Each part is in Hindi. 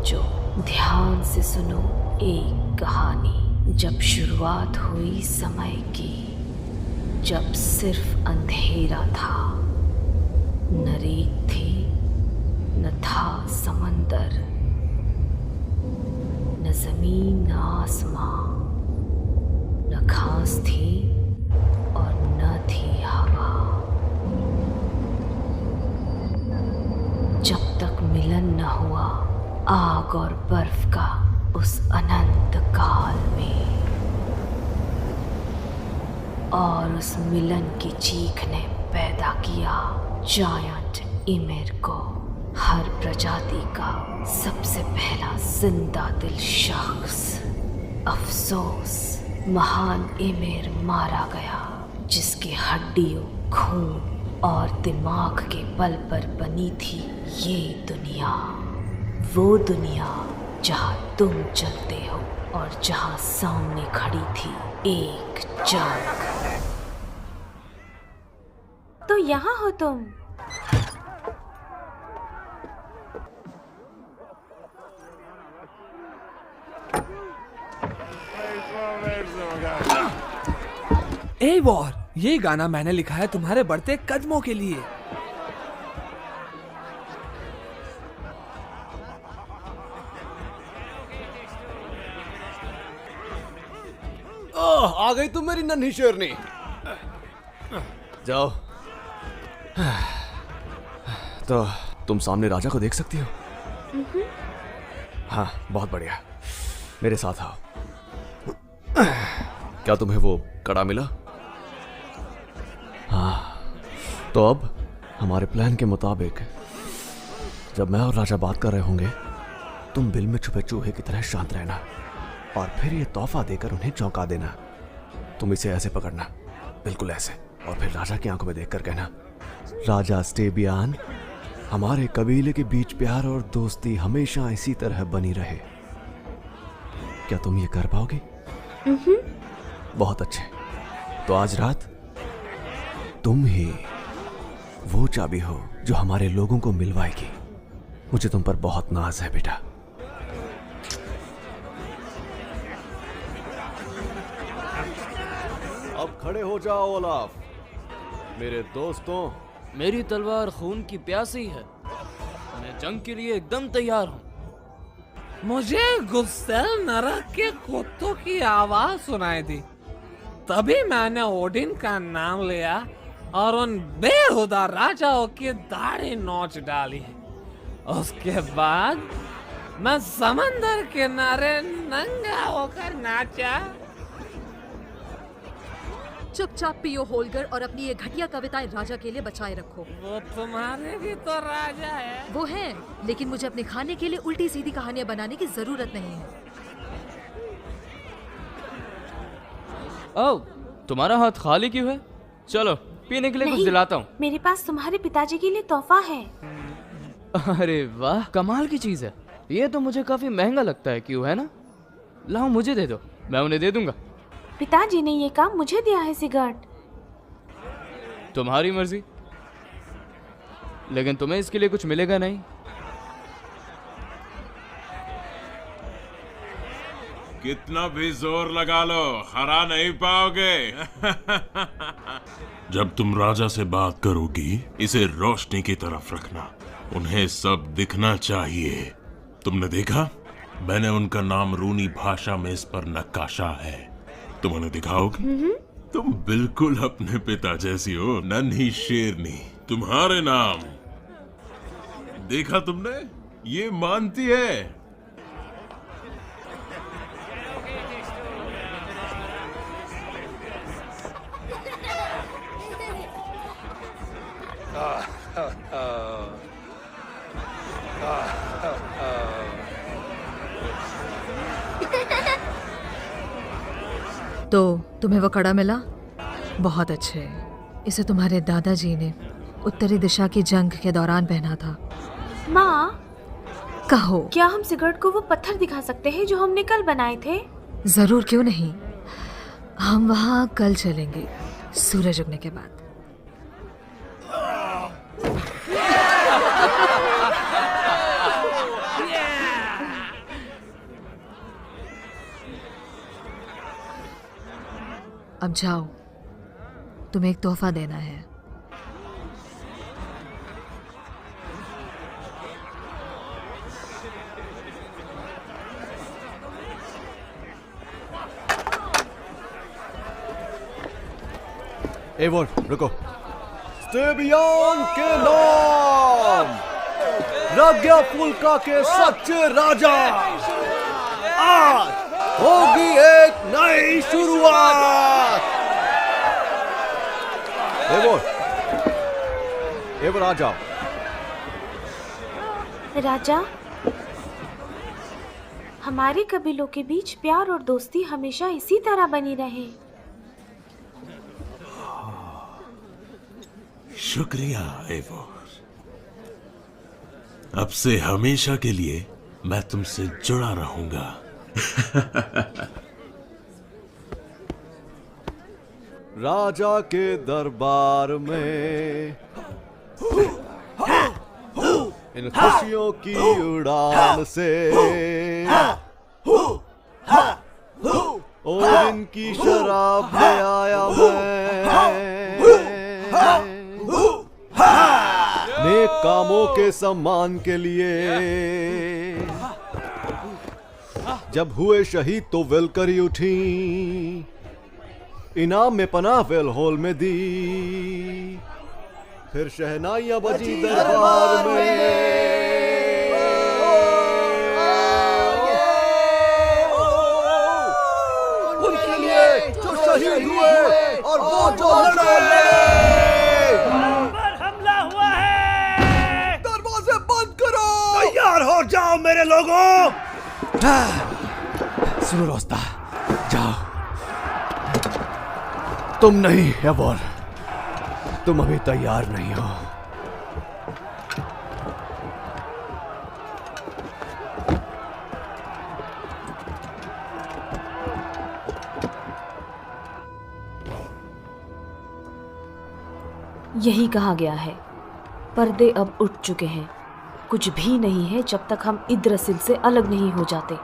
तवज्जो, ध्यान से सुनो एक कहानी। जब शुरुआत हुई समय की, जब सिर्फ अंधेरा था, न रेत थी, न था समंदर, न जमीन न आसमां, न घास थी और न थी हवा। जब तक मिलन न हुआ आग और बर्फ का उस अनंत काल में, और उस मिलन की चीख ने पैदा किया जायंट ईमेर को, हर प्रजाति का सबसे पहला जिंदा दिल शख्स। अफसोस, महान ईमेर मारा गया, जिसकी हड्डियों, खून और दिमाग के बल पर बनी थी ये दुनिया। वो दुनिया जहाँ तुम चलते हो और जहाँ सामने खड़ी थी एक जंग। तो यहाँ हो तुम। ए वॉर, ये गाना मैंने लिखा है तुम्हारे बढ़ते कदमों के लिए। ओह, आ गई तुम मेरी नन्ही शेरनी। जाओ। तो तुम सामने राजा को देख सकती हो? हाँ, बहुत बढ़िया, मेरे साथ आओ। क्या तुम्हें वो कड़ा मिला? हाँ, तो अब हमारे प्लान के मुताबिक जब मैं और राजा बात कर रहे होंगे, तुम बिल में छुपे चूहे की तरह शांत रहना और फिर ये तोहफा देकर उन्हें चौंका देना। तुम इसे ऐसे पकड़ना, बिल्कुल ऐसे, और फिर राजा की आंखों में देखकर कहना, राजा स्टेबियान, हमारे कबीले के बीच प्यार और दोस्ती हमेशा इसी तरह बनी रहे। क्या तुम ये कर पाओगे? बहुत अच्छे। तो आज रात तुम ही वो चाबी हो जो हमारे लोगों को मिलवाएगी। मुझे तुम पर बहुत नाज है बेटा। अब खड़े हो जाओ ओलाफ। मेरे दोस्तों, मेरी तलवार खून की प्यासी है। मैं जंग के लिए एकदम तैयार हूँ। मुझे गुस्सेल नरक के कुत्तों की आवाज सुनाई दी, तभी मैंने ओडिन का नाम लिया और उन बेहुदा राजाओं की दाढ़ी नोच डाली। उसके बाद मैं समंदर किनारे नंगा होकर नाचा। चुपचाप पियो होलगर, और अपनी ये घटिया कविताएं राजा के लिए बचाए रखो। वो तुम्हारे भी तो राजा है। वो है, लेकिन मुझे अपने खाने के लिए उल्टी सीधी कहानियां बनाने की जरूरत नहीं है। ओह, तुम्हारा हाथ खाली क्यों है? चलो पीने के लिए कुछ दिलाता हूँ। मेरे पास तुम्हारे पिताजी के लिए तोहफा है। अरे वाह, कमाल की चीज है। ये तो मुझे काफी महंगा लगता है, क्यों है ना? लाओ मुझे दे दो, मैं उन्हें दे दूंगा। पिताजी ने ये काम मुझे दिया है सिगरेट। तुम्हारी मर्जी, लेकिन तुम्हें इसके लिए कुछ मिलेगा नहीं। कितना भी जोर लगा लो, हरा नहीं पाओगे। जब तुम राजा से बात करोगी, इसे रोशनी की तरफ रखना। उन्हें सब दिखना चाहिए। तुमने देखा, मैंने उनका नाम रूनी भाषा में इस पर नक्काशा है। तुम उन्हें दिखाओगे? तुम बिल्कुल अपने पिता जैसी हो, नन्ही शेरनी। तुम्हारे नाम देखा तुमने? ये मानती है। तो तुम्हें वो कड़ा मिला? बहुत अच्छे। इसे तुम्हारे दादाजी ने उत्तरी दिशा की जंग के दौरान पहना था। माँ, कहो। क्या हम सिगरेट को वो पत्थर दिखा सकते हैं जो हमने कल बनाए थे? जरूर, क्यों नहीं। हम वहाँ कल चलेंगे, सूरज उगने के बाद। अब जाओ, तुम्हें एक तोहफा देना है। एवोर रुको। स्टेबियन के नाम, राज्ञा फुल्का के सच्चे राजा, आज होगी एक नई शुरुआत। एवोर आ जाओ। राजा, हमारे कबीलों के बीच प्यार और दोस्ती हमेशा इसी तरह बनी रहे। शुक्रिया एवोर। अब से हमेशा के लिए मैं तुमसे जुड़ा रहूंगा। राजा के दरबार में इन खुशियों की उड़ान से और इनकी शराब ले आया मैं, नेक कामों के सम्मान के लिए। जब हुए शहीद तो वेलकरी उठी, इनाम में पनाह वेल हॉल में दी, फिर शहनाइयां बजी दरबार में। उनके लिए जो शहीद हुए और वो जो लड़े। हमला हुआ है, दरवाजे बंद करो। तैयार हो जाओ मेरे लोगों। सुनो रोस्ता, जाओ। तुम नहीं एवोर, तुम अभी तैयार नहीं हो। यही कहा गया है, पर्दे अब उठ चुके हैं। कुछ भी नहीं है जब तक हम इद्रसिल से अलग नहीं हो जाते।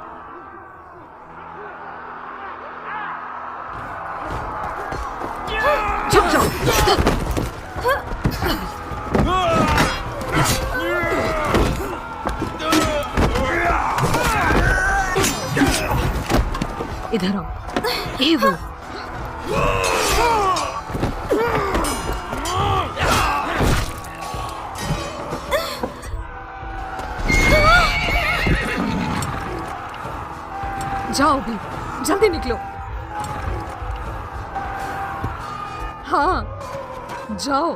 इधर आओ। ये वो जाओ भी, जल्दी निकलो। हाँ, जाओ।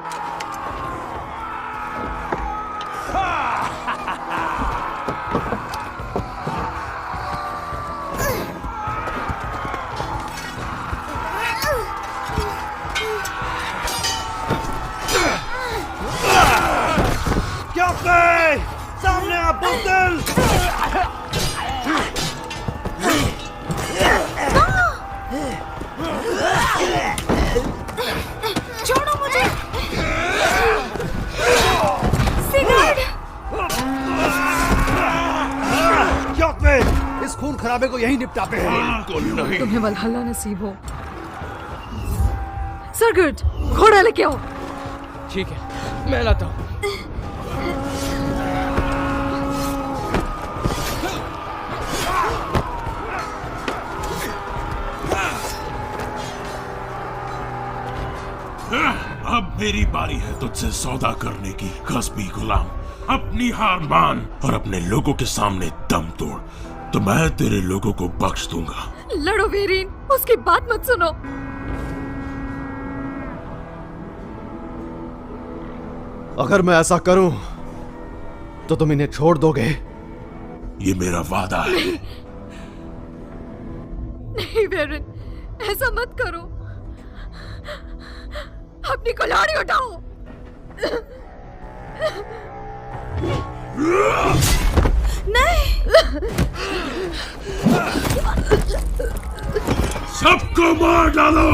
क्या पे? सामने आ बुज़दिल। छोड़ो मुझे। सिगारेट। क्या पे? इस खून खराबे को यही निपटाते हैं। तुम्हें वल्हल्ला नसीब हो। सरगुड, घोड़ा लेके आओ। ठीक है, मैं लाता हूँ। अब मेरी बारी है तुझसे सौदा करने की, कस्बी गुलाम। अपनी हार मान और अपने लोगों के सामने दम तोड़, तो मैं तेरे लोगों को बख्श दूंगा। लड़ो वीरीन, उसकी बात मत सुनो। अगर मैं ऐसा करूं तो तुम इन्हें छोड़ दोगे? ये मेरा वादा है। नहीं वीरीन, ऐसा मत करो। अपनी कुल्हाड़ी उठाओ। नहीं। सबको मार डालो।